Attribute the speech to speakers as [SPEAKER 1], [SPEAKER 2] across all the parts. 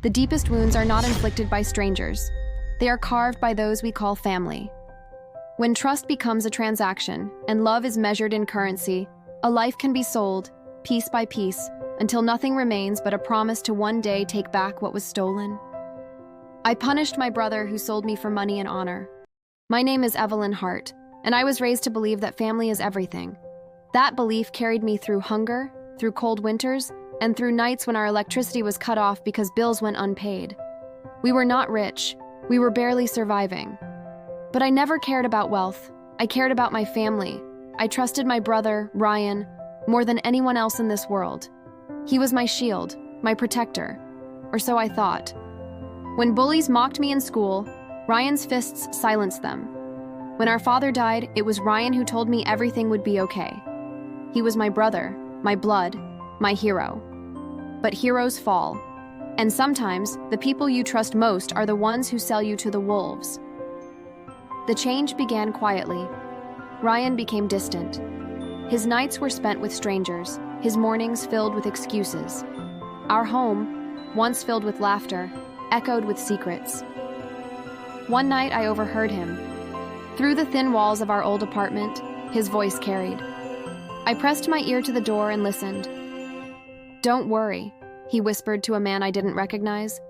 [SPEAKER 1] The deepest wounds are not inflicted by strangers. They are carved by those we call family. When trust becomes a transaction and love is measured in currency, a life can be sold, piece by piece, until nothing remains but a promise to one day take back what was stolen. I punished my brother who sold me for money and honor. My name is Evelyn Hart, and I was raised to believe that family is everything. That belief carried me through hunger, through cold winters, and through nights when our electricity was cut off because bills went unpaid. We were not rich. We were barely surviving. But I never cared about wealth. I cared about my family. I trusted my brother, Ryan, more than anyone else in this world. He was my shield, my protector, or so I thought. When bullies mocked me in school, Ryan's fists silenced them. When our father died, it was Ryan who told me everything would be okay. He was my brother, my blood, my hero. But heroes fall. And sometimes, the people you trust most are the ones who sell you to the wolves. The change began quietly. Ryan became distant. His nights were spent with strangers, his mornings filled with excuses. Our home, once filled with laughter, echoed with secrets. One night I overheard him. Through the thin walls of our old apartment, his voice carried. I pressed my ear to the door and listened. "Don't worry," he whispered to a man I didn't recognize.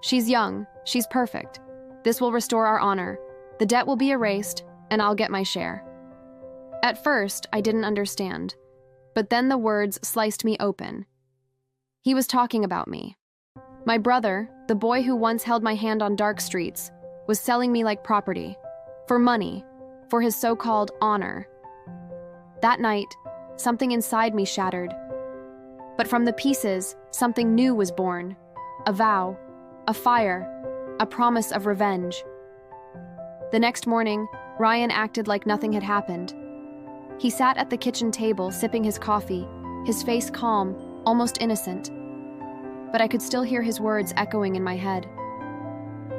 [SPEAKER 1] "She's young, she's perfect. This will restore our honor. The debt will be erased, and I'll get my share." At first, I didn't understand, but then the words sliced me open. He was talking about me. My brother, the boy who once held my hand on dark streets, was selling me like property, for money, for his so-called honor. That night, something inside me shattered. But from the pieces, something new was born. A vow, a fire, a promise of revenge. The next morning, Ryan acted like nothing had happened. He sat at the kitchen table, sipping his coffee, his face calm, almost innocent. But I could still hear his words echoing in my head.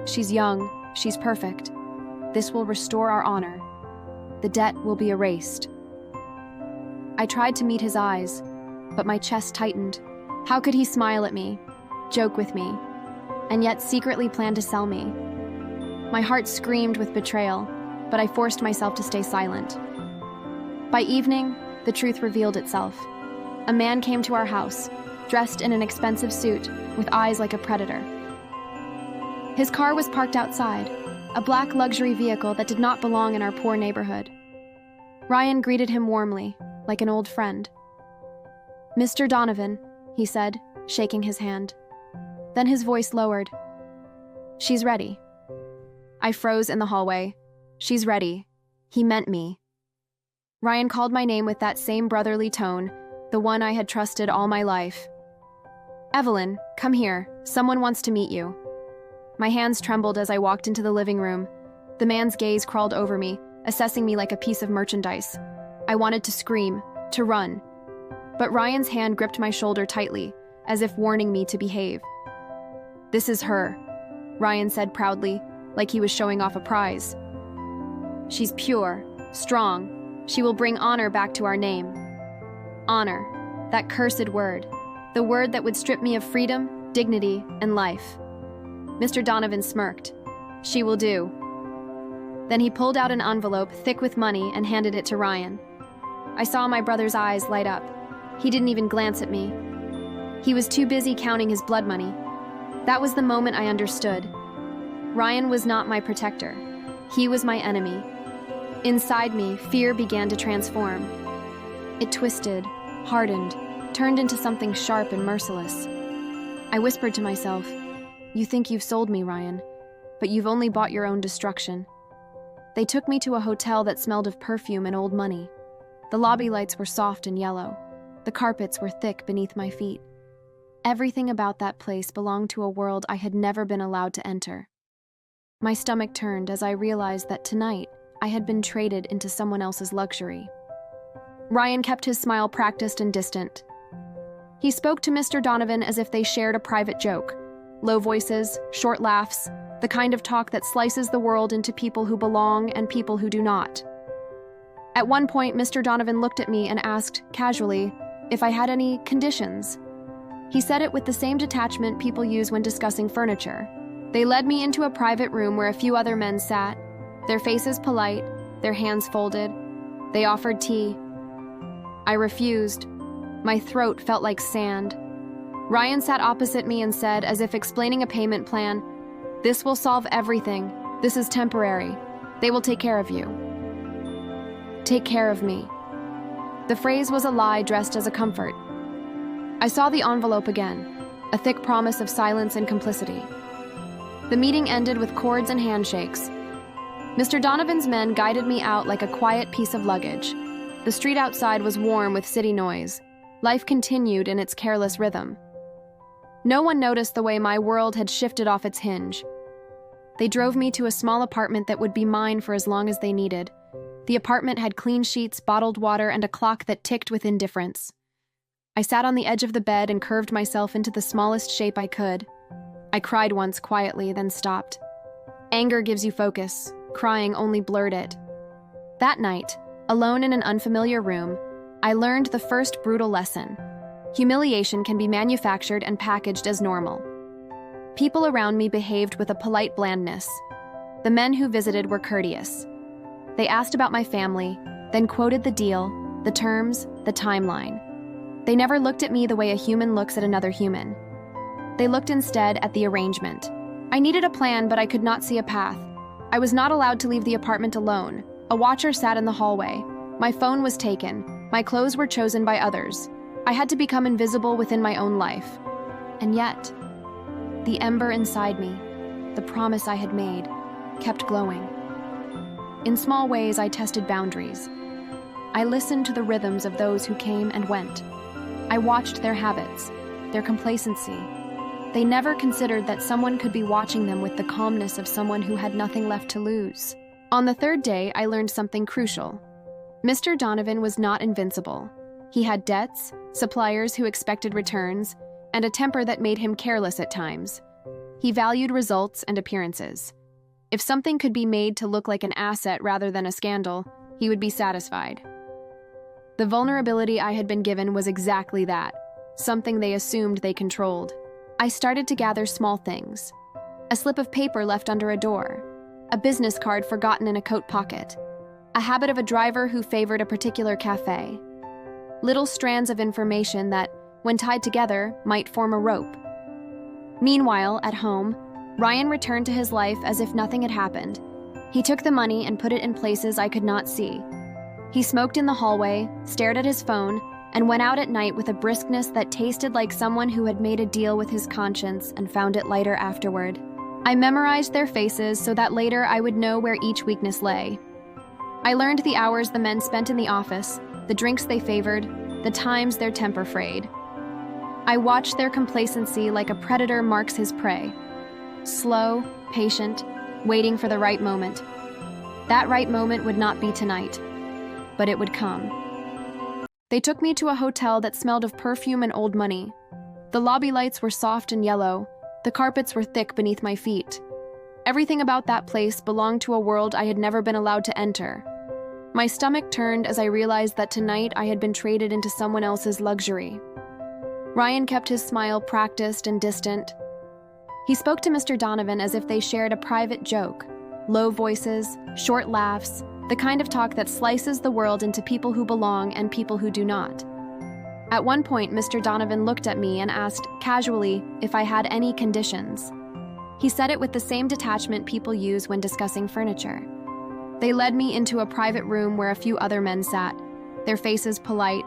[SPEAKER 1] "She's young, she's perfect. This will restore our honor. The debt will be erased." I tried to meet his eyes, but my chest tightened. How could he smile at me, joke with me, and yet secretly plan to sell me? My heart screamed with betrayal, but I forced myself to stay silent. By evening, the truth revealed itself. A man came to our house, dressed in an expensive suit, with eyes like a predator. His car was parked outside, a black luxury vehicle that did not belong in our poor neighborhood. Ryan greeted him warmly, like an old friend. "Mr. Donovan," he said, shaking his hand. Then his voice lowered. "She's ready." I froze in the hallway. She's ready. He meant me. Ryan called my name with that same brotherly tone, the one I had trusted all my life. "Evelyn, come here. Someone wants to meet you." My hands trembled as I walked into the living room. The man's gaze crawled over me, assessing me like a piece of merchandise. I wanted to scream, to run. But Ryan's hand gripped my shoulder tightly, as if warning me to behave. "This is her," Ryan said proudly, like he was showing off a prize. "She's pure, strong. She will bring honor back to our name." Honor, that cursed word, the word that would strip me of freedom, dignity, and life. Mr. Donovan smirked. "She will do." Then he pulled out an envelope thick with money and handed it to Ryan. I saw my brother's eyes light up. He didn't even glance at me. He was too busy counting his blood money. That was the moment I understood. Ryan was not my protector. He was my enemy. Inside me, fear began to transform. It twisted, hardened, turned into something sharp and merciless. I whispered to myself, "You think you've sold me, Ryan, but you've only bought your own destruction." They took me to a hotel that smelled of perfume and old money. The lobby lights were soft and yellow. The carpets were thick beneath my feet. Everything about that place belonged to a world I had never been allowed to enter. My stomach turned as I realized that tonight I had been traded into someone else's luxury. Ryan kept his smile practiced and distant. He spoke to Mr. Donovan as if they shared a private joke. Low voices, short laughs, the kind of talk that slices the world into people who belong and people who do not. At one point, Mr. Donovan looked at me and asked, casually, if I had any conditions. He said it with the same detachment people use when discussing furniture. They led me into a private room where a few other men sat, their faces polite, their hands folded. They offered tea. I refused. My throat felt like sand. Ryan sat opposite me and said, as if explaining a payment plan, "This will solve everything. This is temporary. They will take care of you." Take care of me. The phrase was a lie dressed as a comfort. I saw the envelope again, a thick promise of silence and complicity. The meeting ended with cords and handshakes. Mr. Donovan's men guided me out like a quiet piece of luggage. The street outside was warm with city noise. Life continued in its careless rhythm. No one noticed the way my world had shifted off its hinge. They drove me to a small apartment that would be mine for as long as they needed. The apartment had clean sheets, bottled water, and a clock that ticked with indifference. I sat on the edge of the bed and curved myself into the smallest shape I could. I cried once quietly, then stopped. Anger gives you focus. Crying only blurred it. That night, alone in an unfamiliar room, I learned the first brutal lesson. Humiliation can be manufactured and packaged as normal. People around me behaved with a polite blandness. The men who visited were courteous. They asked about my family, then quoted the deal, the terms, the timeline. They never looked at me the way a human looks at another human. They looked instead at the arrangement. I needed a plan, but I could not see a path. I was not allowed to leave the apartment alone. A watcher sat in the hallway. My phone was taken. My clothes were chosen by others. I had to become invisible within my own life. And yet, the ember inside me, the promise I had made, kept glowing. In small ways, I tested boundaries. I listened to the rhythms of those who came and went. I watched their habits, their complacency. They never considered that someone could be watching them with the calmness of someone who had nothing left to lose. On the third day, I learned something crucial. Mr. Donovan was not invincible. He had debts, suppliers who expected returns, and a temper that made him careless at times. He valued results and appearances. If something could be made to look like an asset rather than a scandal, he would be satisfied. The vulnerability I had been given was exactly that, something they assumed they controlled. I started to gather small things. A slip of paper left under a door, a business card forgotten in a coat pocket, a habit of a driver who favored a particular cafe. Little strands of information that, when tied together, might form a rope. Meanwhile, at home, Ryan returned to his life as if nothing had happened. He took the money and put it in places I could not see. He smoked in the hallway, stared at his phone, and went out at night with a briskness that tasted like someone who had made a deal with his conscience and found it lighter afterward. I memorized their faces so that later I would know where each weakness lay. I learned the hours the men spent in the office, the drinks they favored, the times their temper frayed. I watched their complacency like a predator marks his prey. Slow, patient, waiting for the right moment. That right moment would not be tonight, but it would come. They took me to a hotel that smelled of perfume and old money. The lobby lights were soft and yellow. The carpets were thick beneath my feet. Everything about that place belonged to a world I had never been allowed to enter. My stomach turned as I realized that tonight I had been traded into someone else's luxury. Ryan kept his smile practiced and distant. He spoke to Mr. Donovan as if they shared a private joke. Low voices, short laughs, the kind of talk that slices the world into people who belong and people who do not. At one point, Mr. Donovan looked at me and asked, casually, if I had any conditions. He said it with the same detachment people use when discussing furniture. They led me into a private room where a few other men sat, their faces polite,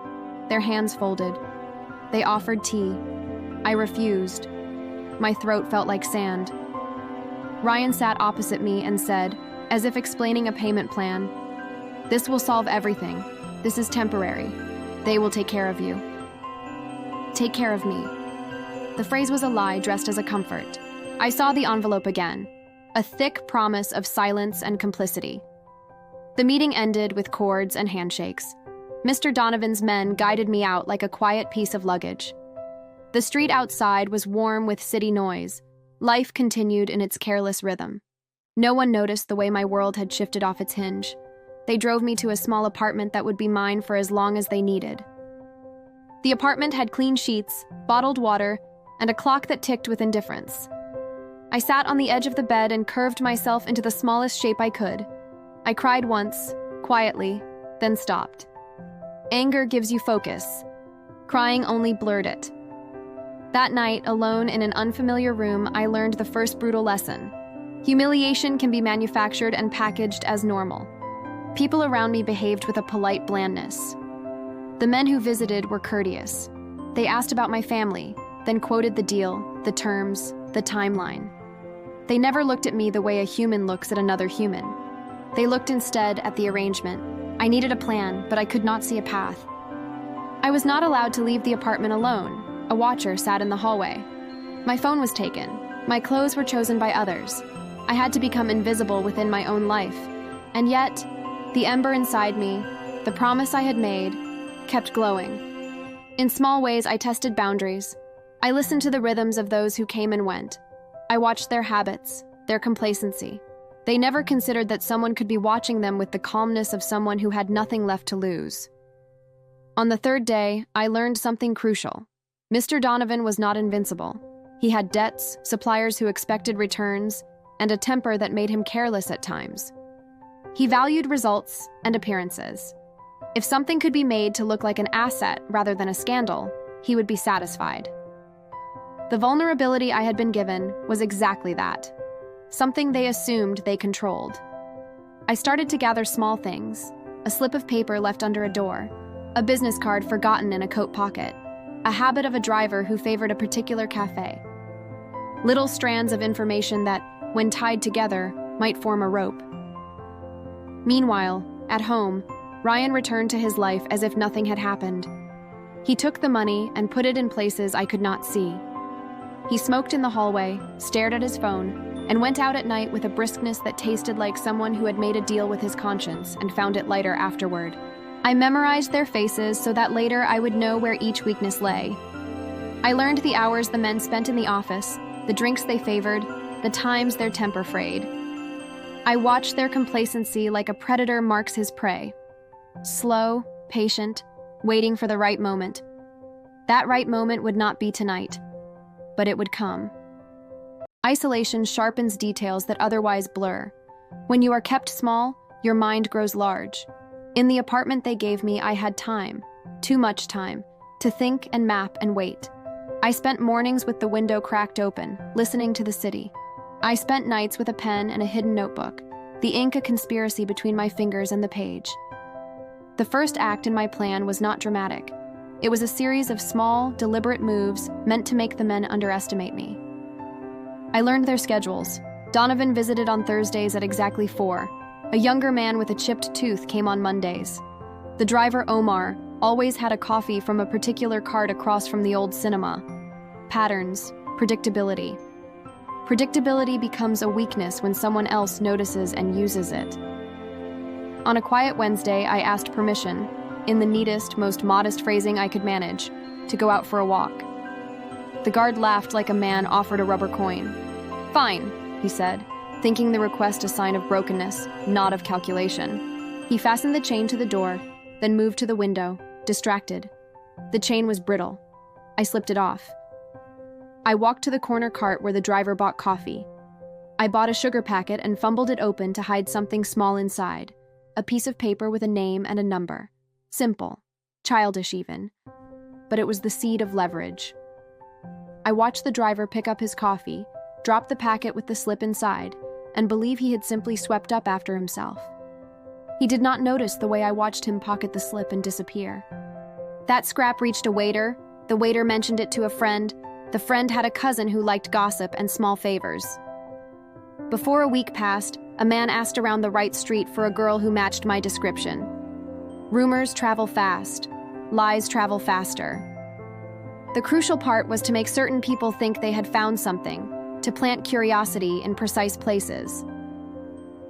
[SPEAKER 1] their hands folded. They offered tea. I refused. My throat felt like sand. Ryan sat opposite me and said, as if explaining a payment plan, "This will solve everything. This is temporary. They will take care of you." Take care of me. The phrase was a lie dressed as a comfort. I saw the envelope again, a thick promise of silence and complicity. The meeting ended with cords and handshakes. Mr. Donovan's men guided me out like a quiet piece of luggage. The street outside was warm with city noise. Life continued in its careless rhythm. No one noticed the way my world had shifted off its hinge. They drove me to a small apartment that would be mine for as long as they needed. The apartment had clean sheets, bottled water, and a clock that ticked with indifference. I sat on the edge of the bed and curved myself into the smallest shape I could. I cried once, quietly, then stopped. Anger gives you focus. Crying only blurred it. That night, alone in an unfamiliar room, I learned the first brutal lesson. Humiliation can be manufactured and packaged as normal. People around me behaved with a polite blandness. The men who visited were courteous. They asked about my family, then quoted the deal, the terms, the timeline. They never looked at me the way a human looks at another human. They looked instead at the arrangement. I needed a plan, but I could not see a path. I was not allowed to leave the apartment alone. A watcher sat in the hallway. My phone was taken. My clothes were chosen by others. I had to become invisible within my own life. And yet, the ember inside me, the promise I had made, kept glowing. In small ways, I tested boundaries. I listened to the rhythms of those who came and went. I watched their habits, their complacency. They never considered that someone could be watching them with the calmness of someone who had nothing left to lose. On the third day, I learned something crucial. Mr. Donovan was not invincible. He had debts, suppliers who expected returns, and a temper that made him careless at times. He valued results and appearances. If something could be made to look like an asset rather than a scandal, he would be satisfied. The vulnerability I had been given was exactly that, something they assumed they controlled. I started to gather small things, a slip of paper left under a door, a business card forgotten in a coat pocket, a habit of a driver who favored a particular cafe. Little strands of information that, when tied together, might form a rope. Meanwhile, at home, Ryan returned to his life as if nothing had happened. He took the money and put it in places I could not see. He smoked in the hallway, stared at his phone, and went out at night with a briskness that tasted like someone who had made a deal with his conscience and found it lighter afterward. I memorized their faces so that later I would know where each weakness lay. I learned the hours the men spent in the office, the drinks they favored, the times their temper frayed. I watched their complacency like a predator marks his prey. Slow, patient, waiting for the right moment. That right moment would not be tonight, but it would come. Isolation sharpens details that otherwise blur. When you are kept small, your mind grows large. In the apartment they gave me, I had time, too much time, to think and map and wait. I spent mornings with the window cracked open, listening to the city. I spent nights with a pen and a hidden notebook, the ink a conspiracy between my fingers and the page. The first act in my plan was not dramatic. It was a series of small, deliberate moves meant to make the men underestimate me. I learned their schedules. Donovan visited on Thursdays at exactly 4. A younger man with a chipped tooth came on Mondays. The driver, Omar, always had a coffee from a particular cart across from the old cinema. Patterns, predictability. Predictability becomes a weakness when someone else notices and uses it. On a quiet Wednesday, I asked permission, in the neatest, most modest phrasing I could manage, to go out for a walk. The guard laughed like a man offered a rubber coin. "Fine," he said, thinking the request a sign of brokenness, not of calculation. He fastened the chain to the door, then moved to the window, distracted. The chain was brittle. I slipped it off. I walked to the corner cart where the driver bought coffee. I bought a sugar packet and fumbled it open to hide something small inside, a piece of paper with a name and a number. Simple, childish even, but it was the seed of leverage. I watched the driver pick up his coffee, drop the packet with the slip inside, and believe he had simply swept up after himself. He did not notice the way I watched him pocket the slip and disappear. That scrap reached a waiter, the waiter mentioned it to a friend, the friend had a cousin who liked gossip and small favors. Before a week passed, a man asked around the right street for a girl who matched my description. Rumors travel fast, lies travel faster. The crucial part was to make certain people think they had found something, to plant curiosity in precise places.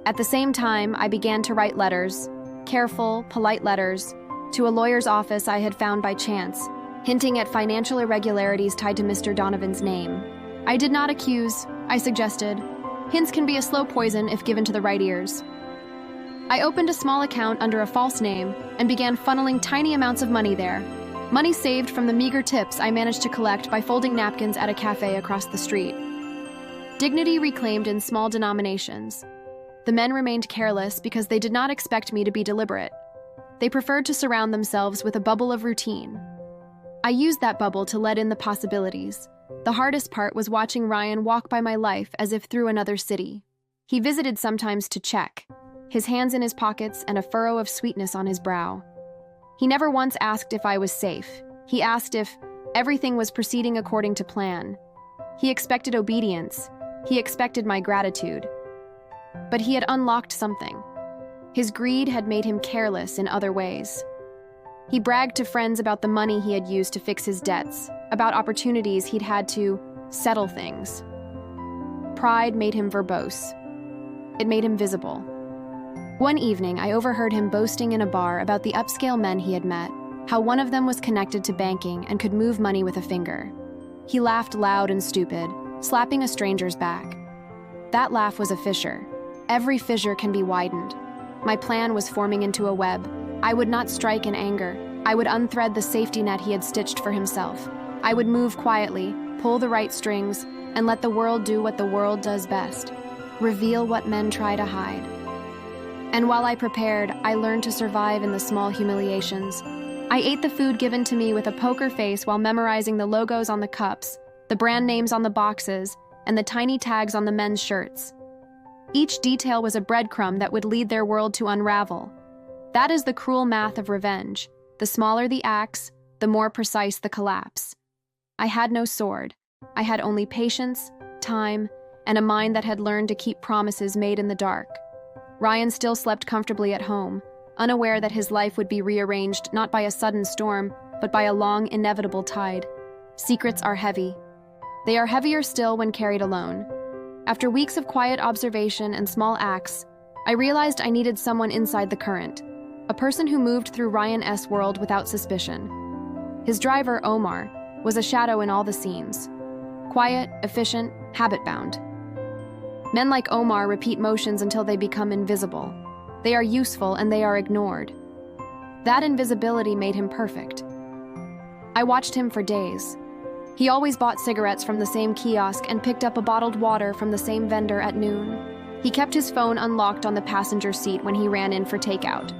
[SPEAKER 1] At the same time, I began to write letters, careful, polite letters, to a lawyer's office I had found by chance, hinting at financial irregularities tied to Mr. Donovan's name. I did not accuse, I suggested. Hints can be a slow poison if given to the right ears. I opened a small account under a false name and began funneling tiny amounts of money there. Money saved from the meager tips I managed to collect by folding napkins at a cafe across the street. Dignity reclaimed in small denominations. The men remained careless because they did not expect me to be deliberate. They preferred to surround themselves with a bubble of routine. I used that bubble to let in the possibilities. The hardest part was watching Ryan walk by my life as if through another city. He visited sometimes to check, his hands in his pockets and a furrow of sweetness on his brow. He never once asked if I was safe. He asked if everything was proceeding according to plan. He expected obedience. He expected my gratitude. But he had unlocked something. His greed had made him careless in other ways. He bragged to friends about the money he had used to fix his debts, about opportunities he'd had to settle things. Pride made him verbose. It made him visible. One evening, I overheard him boasting in a bar about the upscale men he had met, how one of them was connected to banking and could move money with a finger. He laughed loud and stupid, slapping a stranger's back. That laugh was a fissure. Every fissure can be widened. My plan was forming into a web. I would not strike in anger. I would unthread the safety net he had stitched for himself. I would move quietly, pull the right strings, and let the world do what the world does best. Reveal what men try to hide. And while I prepared, I learned to survive in the small humiliations. I ate the food given to me with a poker face while memorizing the logos on the cups, the brand names on the boxes, and the tiny tags on the men's shirts. Each detail was a breadcrumb that would lead their world to unravel. That is the cruel math of revenge. The smaller the axe, the more precise the collapse. I had no sword. I had only patience, time, and a mind that had learned to keep promises made in the dark. Ryan still slept comfortably at home, unaware that his life would be rearranged not by a sudden storm, but by a long, inevitable tide. Secrets are heavy. They are heavier still when carried alone. After weeks of quiet observation and small acts, I realized I needed someone inside the current, a person who moved through Ryan-'s world without suspicion. His driver, Omar, was a shadow in all the scenes. Quiet, efficient, habit-bound. Men like Omar repeat motions until they become invisible. They are useful and they are ignored. That invisibility made him perfect. I watched him for days. He always bought cigarettes from the same kiosk and picked up a bottled water from the same vendor at noon. He kept his phone unlocked on the passenger seat when he ran in for takeout.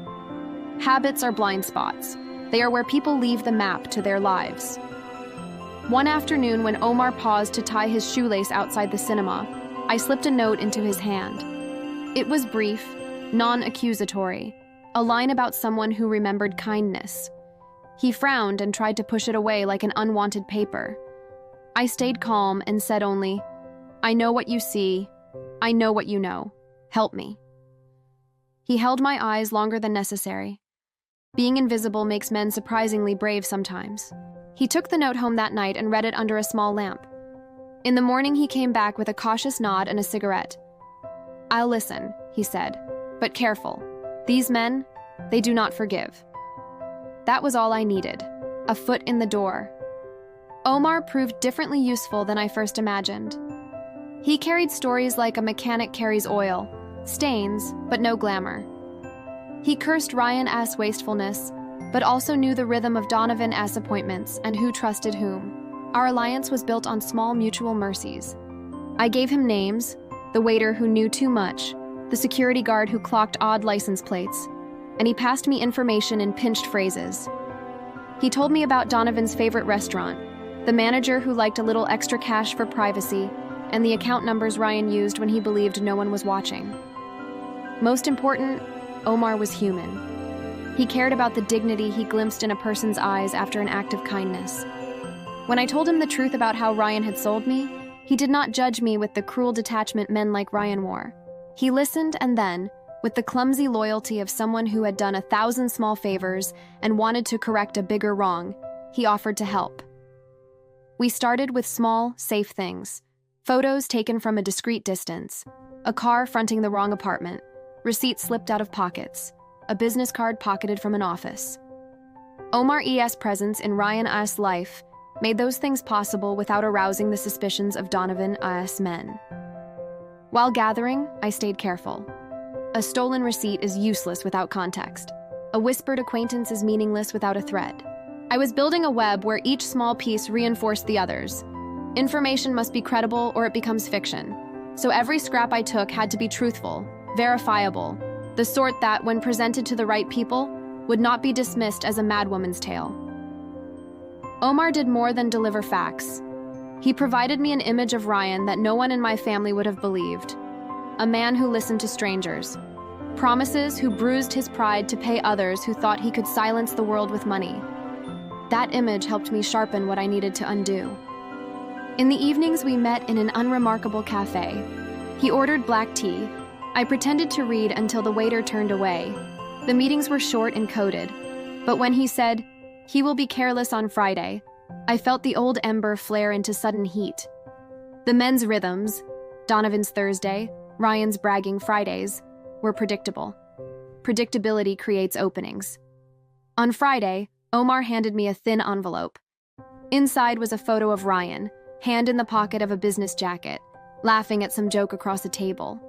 [SPEAKER 1] Habits are blind spots. They are where people leave the map to their lives. One afternoon, when Omar paused to tie his shoelace outside the cinema, I slipped a note into his hand. It was brief, non-accusatory, a line about someone who remembered kindness. He frowned and tried to push it away like an unwanted paper. I stayed calm and said only, "I know what you see. I know what you know. Help me." He held my eyes longer than necessary. Being invisible makes men surprisingly brave sometimes. He took the note home that night and read it under a small lamp. In the morning, he came back with a cautious nod and a cigarette. "I'll listen," he said, "but careful. These men, they do not forgive." That was all I needed, a foot in the door. Omar proved differently useful than I first imagined. He carried stories like a mechanic carries oil, stains, but no glamour. He cursed Ryan-'s wastefulness, but also knew the rhythm of Donovan's appointments and who trusted whom. Our alliance was built on small mutual mercies. I gave him names, the waiter who knew too much, the security guard who clocked odd license plates, and he passed me information in pinched phrases. He told me about Donovan's favorite restaurant, the manager who liked a little extra cash for privacy, and the account numbers Ryan used when he believed no one was watching. Most important, Omar was human. He cared about the dignity he glimpsed in a person's eyes after an act of kindness. When I told him the truth about how Ryan had sold me, he did not judge me with the cruel detachment men like Ryan wore. He listened and then, with the clumsy loyalty of someone who had done 1,000 small favors and wanted to correct a bigger wrong, he offered to help. We started with small, safe things. Photos taken from a discreet distance, a car fronting the wrong apartment, receipts slipped out of pockets, a business card pocketed from an office. Omar's presence in Ryan's life made those things possible without arousing the suspicions of Donovan's men. While gathering, I stayed careful. A stolen receipt is useless without context. A whispered acquaintance is meaningless without a threat. I was building a web where each small piece reinforced the others. Information must be credible or it becomes fiction. So every scrap I took had to be truthful, verifiable, the sort that, when presented to the right people, would not be dismissed as a madwoman's tale. Omar did more than deliver facts. He provided me an image of Ryan that no one in my family would have believed. A man who listened to strangers. Promises who bruised his pride to pay others who thought he could silence the world with money. That image helped me sharpen what I needed to undo. In the evenings, we met in an unremarkable cafe. He ordered black tea. I pretended to read until the waiter turned away. The meetings were short and coded, but when he said, "He will be careless on Friday," I felt the old ember flare into sudden heat. The men's rhythms, Donovan's Thursday, Ryan's bragging Fridays, were predictable. Predictability creates openings. On Friday, Omar handed me a thin envelope. Inside was a photo of Ryan, hand in the pocket of a business jacket, laughing at some joke across a table.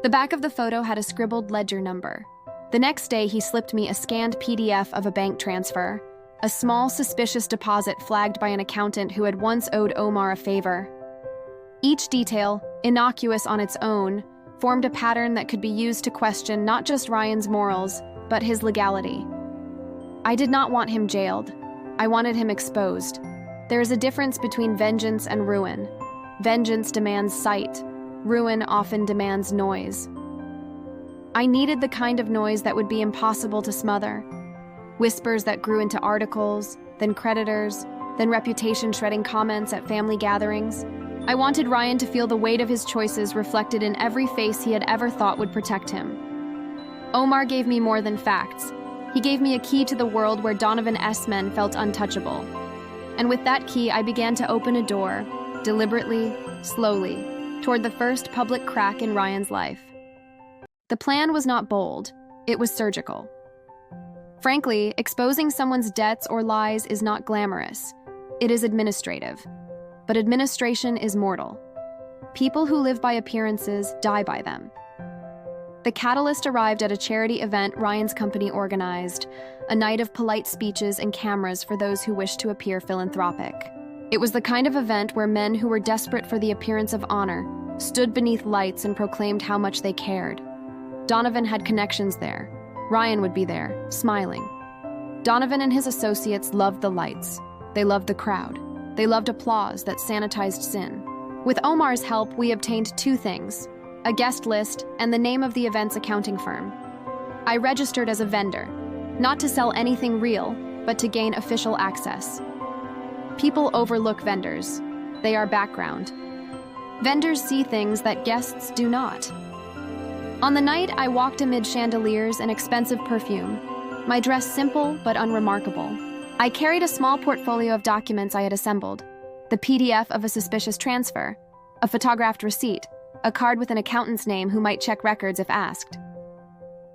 [SPEAKER 1] The back of the photo had a scribbled ledger number. The next day, he slipped me a scanned PDF of a bank transfer, a small suspicious deposit flagged by an accountant who had once owed Omar a favor. Each detail, innocuous on its own, formed a pattern that could be used to question not just Ryan's morals, but his legality. I did not want him jailed. I wanted him exposed. There is a difference between vengeance and ruin. Vengeance demands sight. Ruin often demands noise. I needed the kind of noise that would be impossible to smother. Whispers that grew into articles, then creditors, then reputation-shredding comments at family gatherings. I wanted Ryan to feel the weight of his choices reflected in every face he had ever thought would protect him. Omar gave me more than facts. He gave me a key to the world where Donovan S. men felt untouchable. And with that key, I began to open a door, deliberately, slowly, toward the first public crack in Ryan's life. The plan was not bold, it was surgical. Frankly, exposing someone's debts or lies is not glamorous. It is administrative. But administration is mortal. People who live by appearances die by them. The catalyst arrived at a charity event Ryan's company organized, a night of polite speeches and cameras for those who wished to appear philanthropic. It was the kind of event where men who were desperate for the appearance of honor stood beneath lights and proclaimed how much they cared. Donovan had connections there. Ryan would be there, smiling. Donovan and his associates loved the lights. They loved the crowd. They loved applause that sanitized sin. With Omar's help, we obtained two things: a guest list and the name of the event's accounting firm. I registered as a vendor, not to sell anything real, but to gain official access. People overlook vendors. They are background. Vendors see things that guests do not. On the night, I walked amid chandeliers and expensive perfume, my dress simple but unremarkable. I carried a small portfolio of documents I had assembled: the PDF of a suspicious transfer, a photographed receipt, a card with an accountant's name who might check records if asked.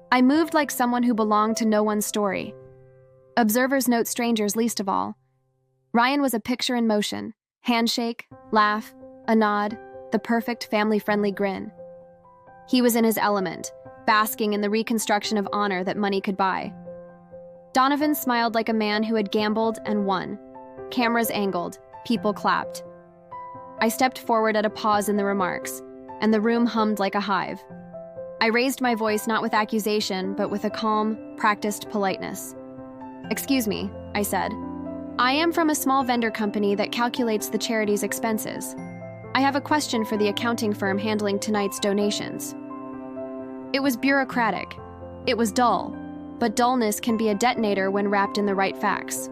[SPEAKER 1] I moved like someone who belonged to no one's story. Observers note strangers least of all. Ryan was a picture in motion: handshake, laugh, a nod, the perfect family-friendly grin. He was in his element, basking in the reconstruction of honor that money could buy. Donovan smiled like a man who had gambled and won. Cameras angled, people clapped. I stepped forward at a pause in the remarks, and the room hummed like a hive. I raised my voice not with accusation, but with a calm, practiced politeness. "Excuse me," I said. "I am from a small vendor company that calculates the charity's expenses. I have a question for the accounting firm handling tonight's donations." It was bureaucratic. It was dull, but dullness can be a detonator when wrapped in the right facts.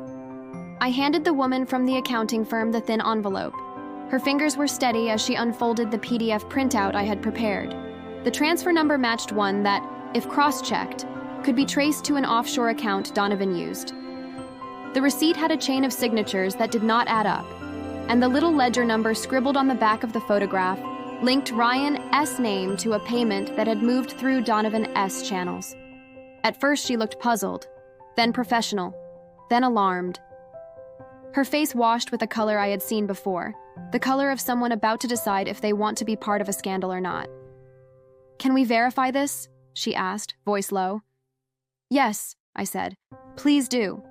[SPEAKER 1] I handed the woman from the accounting firm the thin envelope. Her fingers were steady as she unfolded the PDF printout I had prepared. The transfer number matched one that, if cross-checked, could be traced to an offshore account Donovan used. The receipt had a chain of signatures that did not add up, and the little ledger number scribbled on the back of the photograph linked Ryan S. name to a payment that had moved through Donovan S. channels. At first, she looked puzzled, then professional, then alarmed. Her face washed with a color I had seen before, the color of someone about to decide if they want to be part of a scandal or not. "Can we verify this?" she asked, voice low. "Yes," I said. "Please do."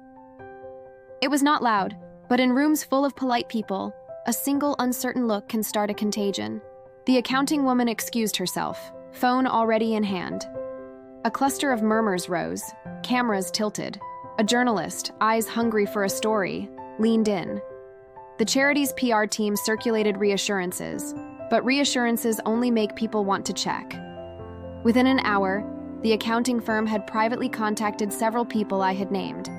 [SPEAKER 1] It was not loud, but in rooms full of polite people, a single uncertain look can start a contagion. The accounting woman excused herself, phone already in hand. A cluster of murmurs rose, cameras tilted. A journalist, eyes hungry for a story, leaned in. The charity's PR team circulated reassurances, but reassurances only make people want to check. Within an hour, the accounting firm had privately contacted several people I had named.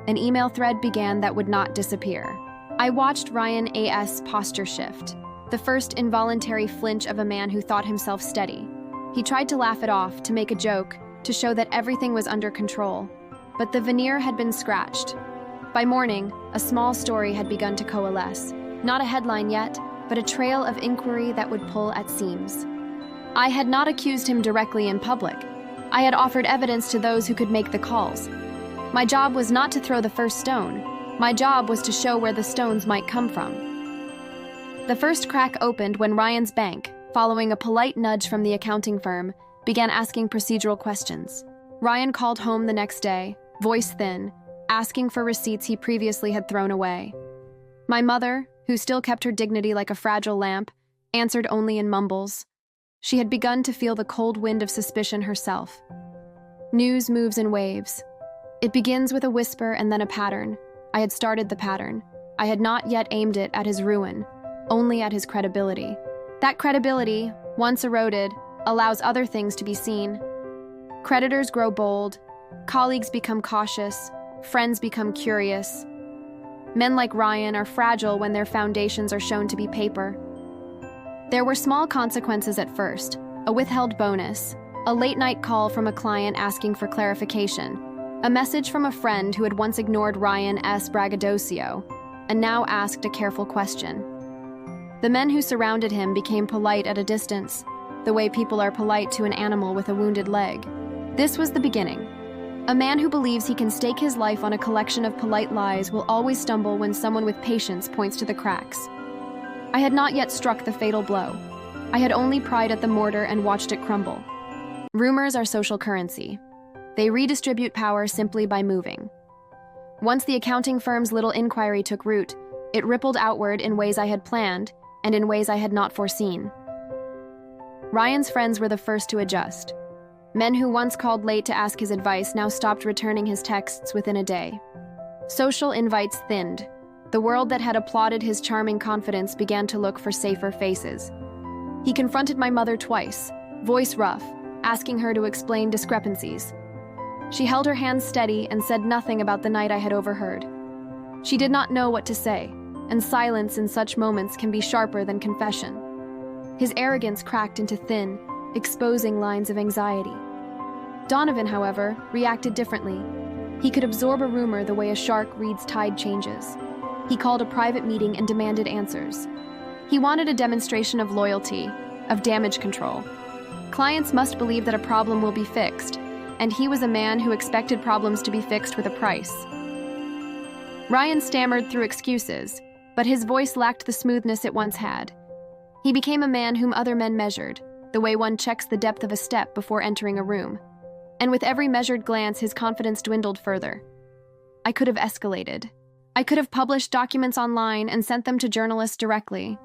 [SPEAKER 1] An email thread began that would not disappear. I watched Ryan A.'s posture shift, the first involuntary flinch of a man who thought himself steady. He tried to laugh it off, to make a joke, to show that everything was under control. But the veneer had been scratched. By morning, a small story had begun to coalesce. Not a headline yet, but a trail of inquiry that would pull at seams. I had not accused him directly in public. I had offered evidence to those who could make the calls. My job was not to throw the first stone. My job was to show where the stones might come from. The first crack opened when Ryan's bank, following a polite nudge from the accounting firm, began asking procedural questions. Ryan called home the next day, voice thin, asking for receipts he previously had thrown away. My mother, who still kept her dignity like a fragile lamp, answered only in mumbles. She had begun to feel the cold wind of suspicion herself. News moves in waves. It begins with a whisper and then a pattern. I had started the pattern. I had not yet aimed it at his ruin, only at his credibility. That credibility, once eroded, allows other things to be seen. Creditors grow bold, colleagues become cautious, friends become curious. Men like Ryan are fragile when their foundations are shown to be paper. There were small consequences at first, a withheld bonus, a late-night call from a client asking for clarification, a message from a friend who had once ignored Ryan's braggadocio and now asked a careful question. The men who surrounded him became polite at a distance, the way people are polite to an animal with a wounded leg. This was the beginning. A man who believes he can stake his life on a collection of polite lies will always stumble when someone with patience points to the cracks. I had not yet struck the fatal blow. I had only pried at the mortar and watched it crumble. Rumors are social currency. They redistribute power simply by moving. Once the accounting firm's little inquiry took root, it rippled outward in ways I had planned and in ways I had not foreseen. Ryan's friends were the first to adjust. Men who once called late to ask his advice now stopped returning his texts within a day. Social invites thinned. The world that had applauded his charming confidence began to look for safer faces. He confronted my mother twice, voice rough, asking her to explain discrepancies. She held her hands steady and said nothing about the night I had overheard. She did not know what to say, and silence in such moments can be sharper than confession. His arrogance cracked into thin, exposing lines of anxiety. Donovan, however, reacted differently. He could absorb a rumor the way a shark reads tide changes. He called a private meeting and demanded answers. He wanted a demonstration of loyalty, of damage control. Clients must believe that a problem will be fixed, and he was a man who expected problems to be fixed with a price. Ryan stammered through excuses, but his voice lacked the smoothness it once had. He became a man whom other men measured, the way one checks the depth of a step before entering a room. And with every measured glance, his confidence dwindled further. I could have escalated. I could have published documents online and sent them to journalists directly.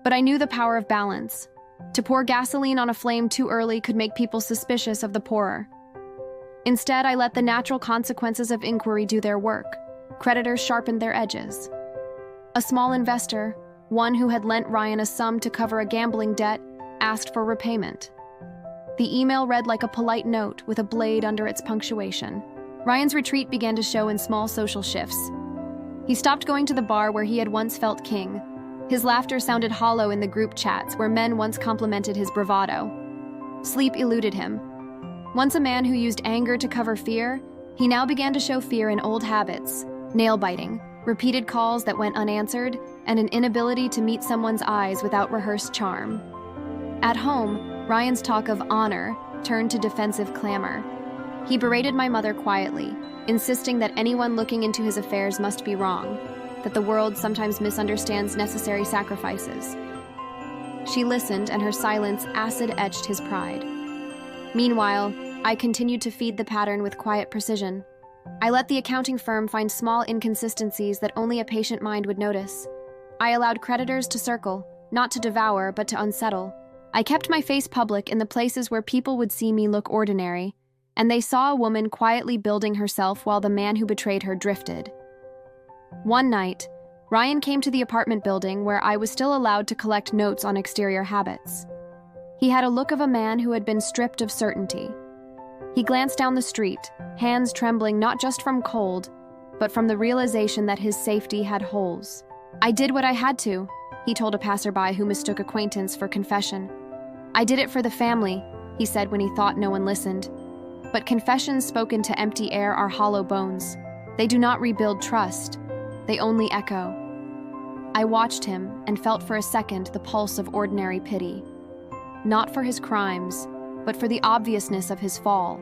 [SPEAKER 1] But I knew the power of balance. To pour gasoline on a flame too early could make people suspicious of the pourer. Instead, I let the natural consequences of inquiry do their work. Creditors sharpened their edges. A small investor, one who had lent Ryan a sum to cover a gambling debt, asked for repayment. The email read like a polite note with a blade under its punctuation. Ryan's retreat began to show in small social shifts. He stopped going to the bar where he had once felt king. His laughter sounded hollow in the group chats where men once complimented his bravado. Sleep eluded him. Once a man who used anger to cover fear, he now began to show fear in old habits, nail-biting, repeated calls that went unanswered, and an inability to meet someone's eyes without rehearsed charm. At home, Ryan's talk of honor turned to defensive clamor. He berated my mother quietly, insisting that anyone looking into his affairs must be wrong, that the world sometimes misunderstands necessary sacrifices. She listened, and her silence acid-etched his pride. Meanwhile, I continued to feed the pattern with quiet precision. I let the accounting firm find small inconsistencies that only a patient mind would notice. I allowed creditors to circle, not to devour, but to unsettle. I kept my face public in the places where people would see me look ordinary, and they saw a woman quietly building herself while the man who betrayed her drifted. One night, Ryan came to the apartment building where I was still allowed to collect notes on exterior habits. He had a look of a man who had been stripped of certainty. He glanced down the street, hands trembling not just from cold, but from the realization that his safety had holes. "I did what I had to," he told a passerby who mistook acquaintance for confession. "I did it for the family," he said when he thought no one listened. But confessions spoken to empty air are hollow bones. They do not rebuild trust. They only echo. I watched him and felt for a second the pulse of ordinary pity. Not for his crimes, but for the obviousness of his fall.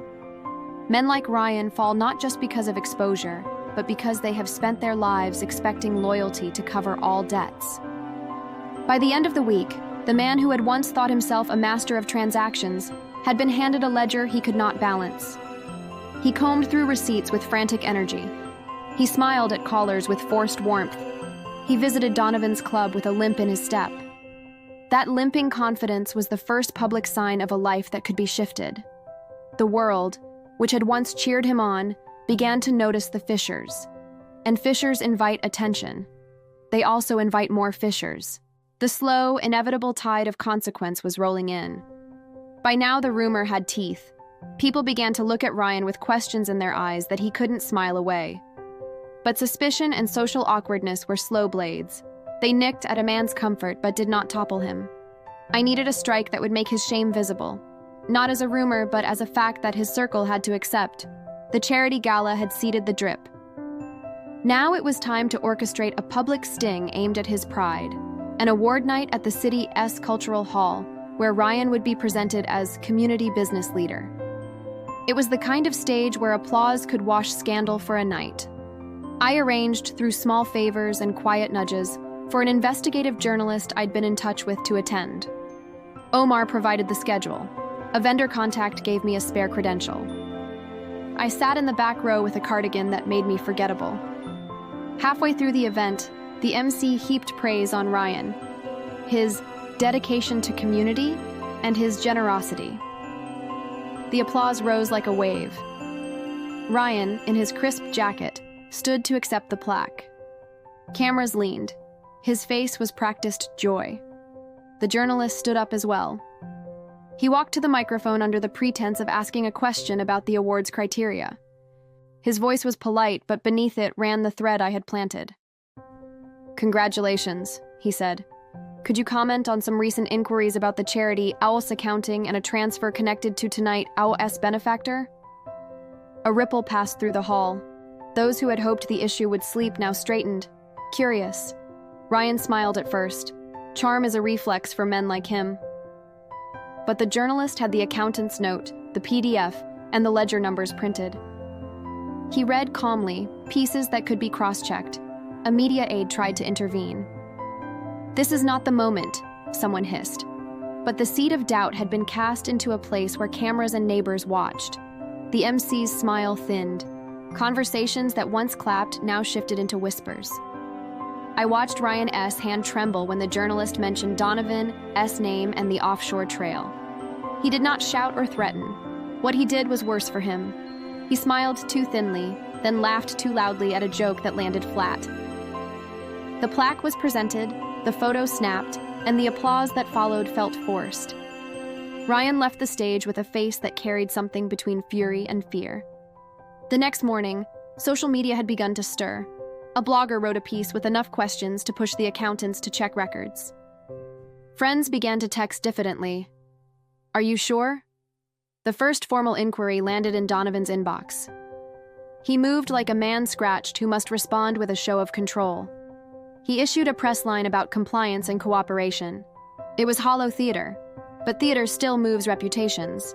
[SPEAKER 1] Men like Ryan fall not just because of exposure, but because they have spent their lives expecting loyalty to cover all debts. By the end of the week, the man who had once thought himself a master of transactions had been handed a ledger he could not balance. He combed through receipts with frantic energy. He smiled at callers with forced warmth. He visited Donovan's club with a limp in his step. That limping confidence was the first public sign of a life that could be shifted. The world, which had once cheered him on, began to notice the fissures. And fissures invite attention. They also invite more fissures. The slow, inevitable tide of consequence was rolling in. By now, the rumor had teeth. People began to look at Ryan with questions in their eyes that he couldn't smile away. But suspicion and social awkwardness were slow blades. They nicked at a man's comfort but did not topple him. I needed a strike that would make his shame visible. Not as a rumor, but as a fact that his circle had to accept. The charity gala had seeded the drip. Now it was time to orchestrate a public sting aimed at his pride. An award night at the city's Cultural Hall, where Ryan would be presented as community business leader. It was the kind of stage where applause could wash scandal for a night. I arranged, through small favors and quiet nudges, for an investigative journalist I'd been in touch with to attend. Omar provided the schedule. A vendor contact gave me a spare credential. I sat in the back row with a cardigan that made me forgettable. Halfway through the event, the MC heaped praise on Ryan, his dedication to community, and his generosity. The applause rose like a wave. Ryan, in his crisp jacket, stood to accept the plaque. Cameras leaned. His face was practiced joy. The journalist stood up as well. He walked to the microphone under the pretense of asking a question about the award's criteria. His voice was polite, but beneath it ran the thread I had planted. "Congratulations," he said. "Could you comment on some recent inquiries about the charity Owl's Accounting and a transfer connected to tonight Owl's benefactor?" A ripple passed through the hall. Those who had hoped the issue would sleep now straightened, curious. Ryan smiled at first. Charm is a reflex for men like him. But the journalist had the accountant's note, the PDF, and the ledger numbers printed. He read calmly, pieces that could be cross-checked. A media aide tried to intervene. "This is not the moment," someone hissed. But the seed of doubt had been cast into a place where cameras and neighbors watched. The MC's smile thinned. Conversations that once clapped now shifted into whispers. I watched Ryan's hand tremble when the journalist mentioned Donovan's name and the offshore trail. He did not shout or threaten. What he did was worse for him. He smiled too thinly, then laughed too loudly at a joke that landed flat. The plaque was presented, the photo snapped, and the applause that followed felt forced. Ryan left the stage with a face that carried something between fury and fear. The next morning, social media had begun to stir. A blogger wrote a piece with enough questions to push the accountants to check records. Friends began to text diffidently. "Are you sure?" The first formal inquiry landed in Donovan's inbox. He moved like a man scratched who must respond with a show of control. He issued a press line about compliance and cooperation. It was hollow theater, but theater still moves reputations.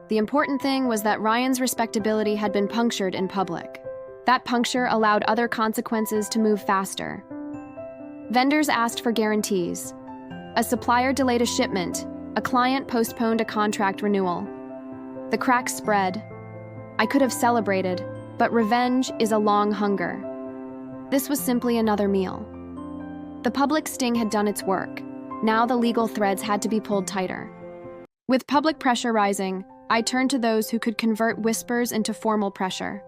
[SPEAKER 1] The important thing was that Ryan's respectability had been punctured in public. That puncture allowed other consequences to move faster. Vendors asked for guarantees. A supplier delayed a shipment. A client postponed a contract renewal. The cracks spread. I could have celebrated, but revenge is a long hunger. This was simply another meal. The public sting had done its work. Now the legal threads had to be pulled tighter. With public pressure rising, I turned to those who could convert whispers into formal pressure.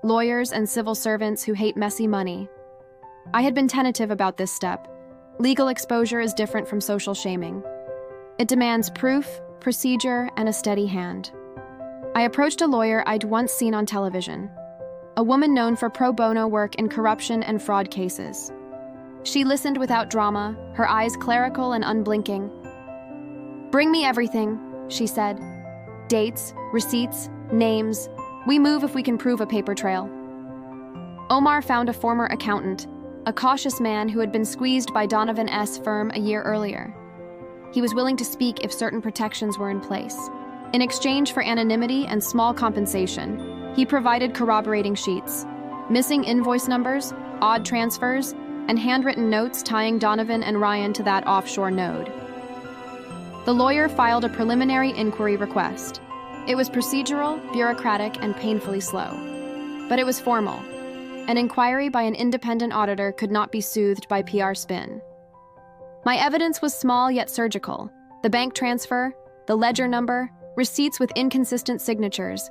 [SPEAKER 1] Lawyers and civil servants who hate messy money. I had been tentative about this step. Legal exposure is different from social shaming. It demands proof, procedure, and a steady hand. I approached a lawyer I'd once seen on television, a woman known for pro bono work in corruption and fraud cases. She listened without drama, her eyes clerical and unblinking. "Bring me everything," she said. "Dates, receipts, names. We move if we can prove a paper trail." Omar found a former accountant, a cautious man who had been squeezed by Donovan S. firm a year earlier. He was willing to speak if certain protections were in place. In exchange for anonymity and small compensation, he provided corroborating sheets, missing invoice numbers, odd transfers, and handwritten notes tying Donovan and Ryan to that offshore node. The lawyer filed a preliminary inquiry request. It was procedural, bureaucratic, and painfully slow. But it was formal. An inquiry by an independent auditor could not be soothed by PR spin. My evidence was small yet surgical. The bank transfer, the ledger number, receipts with inconsistent signatures.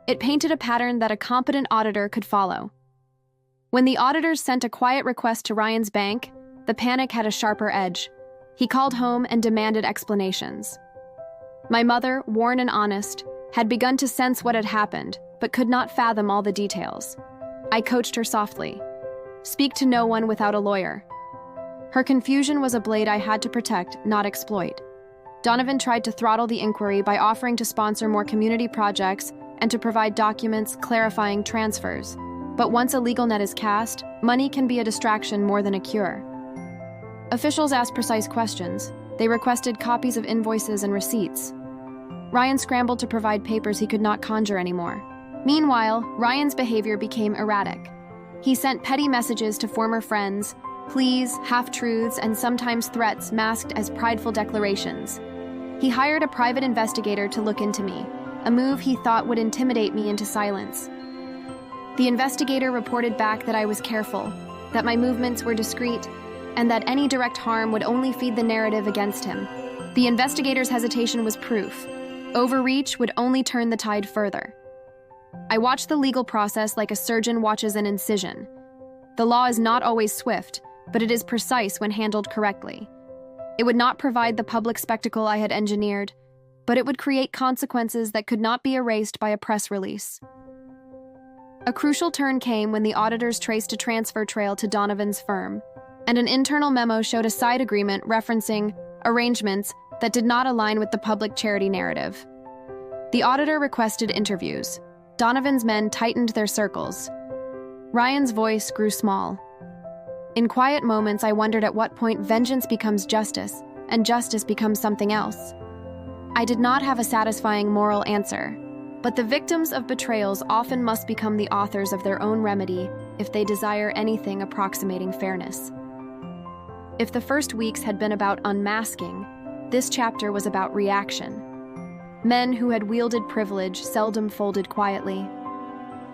[SPEAKER 1] It painted a pattern that a competent auditor could follow. When the auditors sent a quiet request to Ryan's bank, the panic had a sharper edge. He called home and demanded explanations. My mother, worn and honest, had begun to sense what had happened, but could not fathom all the details. I coached her softly. "Speak to no one without a lawyer." Her confusion was a blade I had to protect, not exploit. Donovan tried to throttle the inquiry by offering to sponsor more community projects and to provide documents clarifying transfers. But once a legal net is cast, money can be a distraction more than a cure. Officials asked precise questions. They requested copies of invoices and receipts. Ryan scrambled to provide papers he could not conjure anymore. Meanwhile, Ryan's behavior became erratic. He sent petty messages to former friends, pleas, half-truths, and sometimes threats masked as prideful declarations. He hired a private investigator to look into me, a move he thought would intimidate me into silence. The investigator reported back that I was careful, that my movements were discreet, and that any direct harm would only feed the narrative against him. The investigator's hesitation was proof. Overreach would only turn the tide further. I watched the legal process like a surgeon watches an incision. The law is not always swift, but it is precise when handled correctly. It would not provide the public spectacle I had engineered, but it would create consequences that could not be erased by a press release. A crucial turn came when the auditors traced a transfer trail to Donovan's firm, and an internal memo showed a side agreement referencing arrangements that did not align with the public charity narrative. The auditor requested interviews. Donovan's men tightened their circles. Ryan's voice grew small. In quiet moments, I wondered at what point vengeance becomes justice, and justice becomes something else. I did not have a satisfying moral answer, but the victims of betrayals often must become the authors of their own remedy if they desire anything approximating fairness. If the first weeks had been about unmasking, this chapter was about reaction. Men who had wielded privilege seldom folded quietly.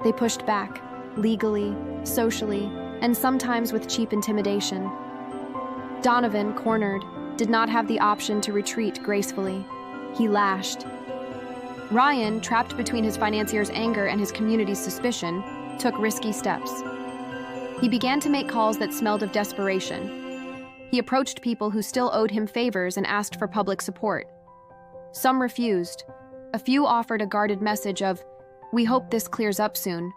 [SPEAKER 1] They pushed back, legally, socially, and sometimes with cheap intimidation. Donovan, cornered, did not have the option to retreat gracefully. He lashed. Ryan, trapped between his financier's anger and his community's suspicion, took risky steps. He began to make calls that smelled of desperation. He approached people who still owed him favors and asked for public support. Some refused. A few offered a guarded message of, "We hope this clears up soon."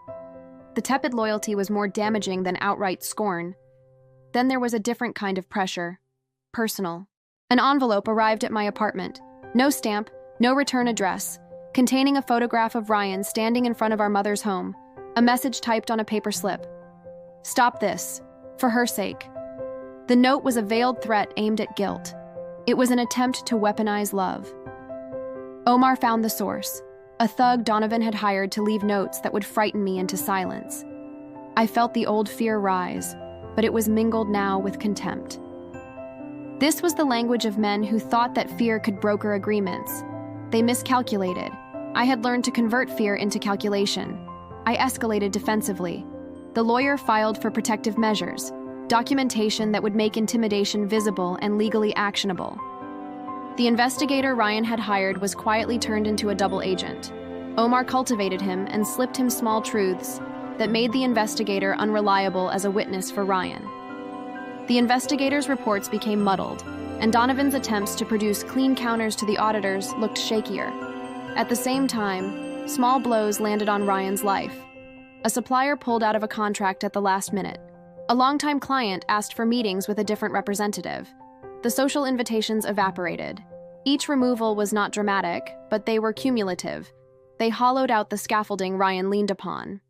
[SPEAKER 1] The tepid loyalty was more damaging than outright scorn. Then there was a different kind of pressure, personal. An envelope arrived at my apartment. No stamp, no return address, containing a photograph of Ryan standing in front of our mother's home, a message typed on a paper slip. "Stop this, for her sake." The note was a veiled threat aimed at guilt. It was an attempt to weaponize love. Omar found the source, a thug Donovan had hired to leave notes that would frighten me into silence. I felt the old fear rise, but it was mingled now with contempt. This was the language of men who thought that fear could broker agreements. They miscalculated. I had learned to convert fear into calculation. I escalated defensively. The lawyer filed for protective measures, documentation that would make intimidation visible and legally actionable. The investigator Ryan had hired was quietly turned into a double agent. Omar cultivated him and slipped him small truths that made the investigator unreliable as a witness for Ryan. The investigator's reports became muddled, and Donovan's attempts to produce clean counters to the auditors looked shakier. At the same time, small blows landed on Ryan's life. A supplier pulled out of a contract at the last minute. A longtime client asked for meetings with a different representative. The social invitations evaporated. Each removal was not dramatic, but they were cumulative. They hollowed out the scaffolding Ryan leaned upon.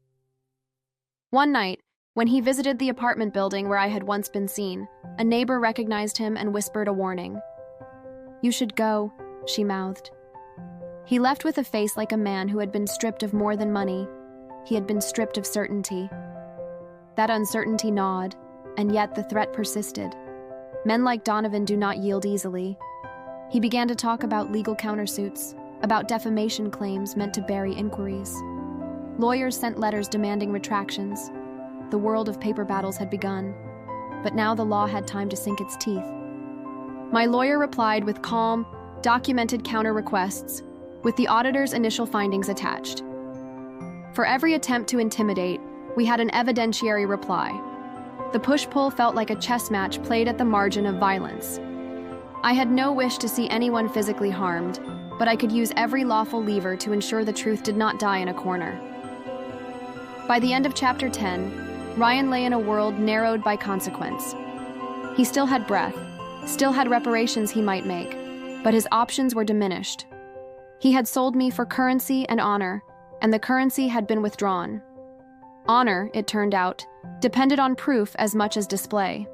[SPEAKER 1] One night, when he visited the apartment building where I had once been seen, a neighbor recognized him and whispered a warning. "You should go," she mouthed. He left with a face like a man who had been stripped of more than money. He had been stripped of certainty. That uncertainty gnawed, and yet the threat persisted. Men like Donovan do not yield easily. He began to talk about legal countersuits, about defamation claims meant to bury inquiries. Lawyers sent letters demanding retractions. The world of paper battles had begun, but now the law had time to sink its teeth. My lawyer replied with calm, documented counter requests, with the auditor's initial findings attached. For every attempt to intimidate, we had an evidentiary reply. The push-pull felt like a chess match played at the margin of violence. I had no wish to see anyone physically harmed, but I could use every lawful lever to ensure the truth did not die in a corner. By the end of Chapter 10, Ryan lay in a world narrowed by consequence. He still had breath, still had reparations he might make, but his options were diminished. He had sold me for currency and honor, and the currency had been withdrawn. Honor, it turned out, depended on proof as much as display.